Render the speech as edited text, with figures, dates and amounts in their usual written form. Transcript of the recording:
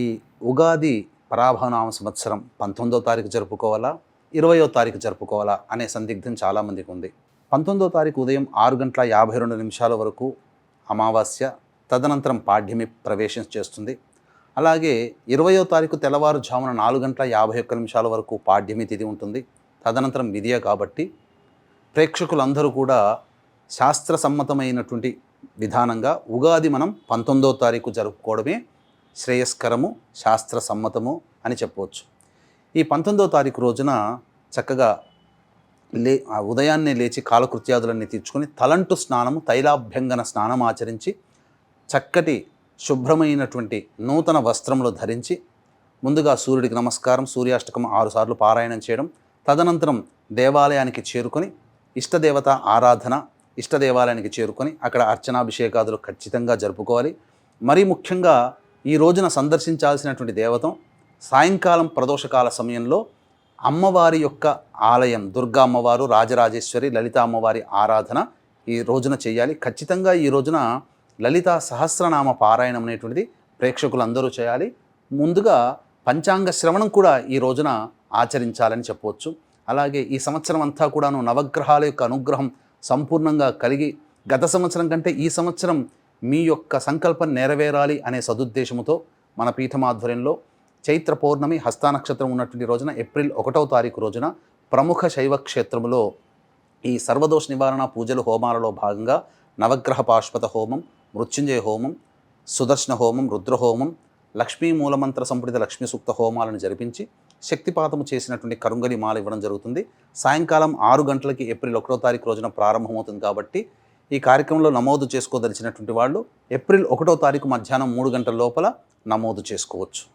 ఈ ఉగాది పరాభవనామ సంవత్సరం 19వ తారీఖు జరుపుకోవాలా, 20వ తారీఖు జరుపుకోవాలా అనే సందిగ్ధం చాలామందికి ఉంది. 19వ తారీఖు ఉదయం 6:52 వరకు అమావాస్య, తదనంతరం పాడ్యమి ప్రవేశం చేస్తుంది. అలాగే 20వ తారీఖు తెల్లవారుజామున 4:51 వరకు పాడ్యమి తిథి ఉంటుంది. తదనంతరం విధియ కాబట్టి ప్రేక్షకులందరూ కూడా శాస్త్రసమ్మతమైనటువంటి విధానంగా ఉగాది మనం 19వ తారీఖు జరుపుకోవడమే శ్రేయస్కరము, శాస్త్రసమ్మతము అని చెప్పవచ్చు. ఈ 19వ తారీఖు రోజున చక్కగా ఉదయాన్నే లేచి కాలకృత్యాదులన్నీ తీర్చుకొని తలంటు స్నానము, తైలాభ్యంగన స్నానం ఆచరించి చక్కటి శుభ్రమైనటువంటి నూతన వస్త్రములు ధరించి ముందుగా సూర్యుడికి నమస్కారం, సూర్యాష్టకం 6 సార్లు పారాయణం చేయడం, తదనంతరం దేవాలయానికి చేరుకొని ఇష్టదేవత ఆరాధన, ఇష్టదేవాలయానికి చేరుకొని అక్కడ అర్చనాభిషేకాదులు ఖచ్చితంగా జరుపుకోవాలి. మరీ ముఖ్యంగా ఈ రోజున సందర్శించాల్సినటువంటి దేవతం సాయంకాలం ప్రదోషకాల సమయంలో అమ్మవారి యొక్క ఆలయం, దుర్గా అమ్మవారు, రాజరాజేశ్వరి, లలిత అమ్మవారి ఆరాధన ఈ రోజున చేయాలి. ఖచ్చితంగా ఈ రోజున లలితా సహస్రనామ పారాయణం అనేటువంటిది ప్రేక్షకులందరూ చేయాలి. ముందుగా పంచాంగ శ్రవణం కూడా ఈ రోజున ఆచరించాలని చెప్పవచ్చు. అలాగే ఈ సంవత్సరం అంతా కూడాను నవగ్రహాల యొక్క అనుగ్రహం సంపూర్ణంగా కలిగి గత సంవత్సరం కంటే ఈ సంవత్సరం మీ యొక్క సంకల్పం నెరవేరాలి అనే సదుద్దేశంతో మన పీఠమాధ్వర్యంలో చైత్ర పౌర్ణమి హస్త నక్షత్రం ఉన్నటువంటి రోజున ఏప్రిల్ 1వ తారీఖు రోజున ప్రముఖ శైవ క్షేత్రములో ఈ సర్వదోష నివారణ పూజలు హోమాలలో భాగంగా నవగ్రహ పాశుపత హోమం, మృత్యుంజయ హోమం, సుదర్శన హోమం, రుద్రహోమం, లక్ష్మీ మూలమంత్ర సంపుటిత లక్ష్మీ సూక్త హోమాలను జరిపించి శక్తిపాతము చేసినటువంటి కరుంగలి మాల ఇవ్వడం జరుగుతుంది. సాయంకాలం 6 గంటలకి ఏప్రిల్ 1వ తారీఖు రోజున ప్రారంభమవుతుంది. కాబట్టి ఈ కార్యక్రమంలో నమోదు చేసుకోదలిచినటువంటి వాళ్ళు ఏప్రిల్ 1వ తారీఖు మధ్యాహ్నం 3 గంటల లోపల నమోదు చేసుకోవచ్చు.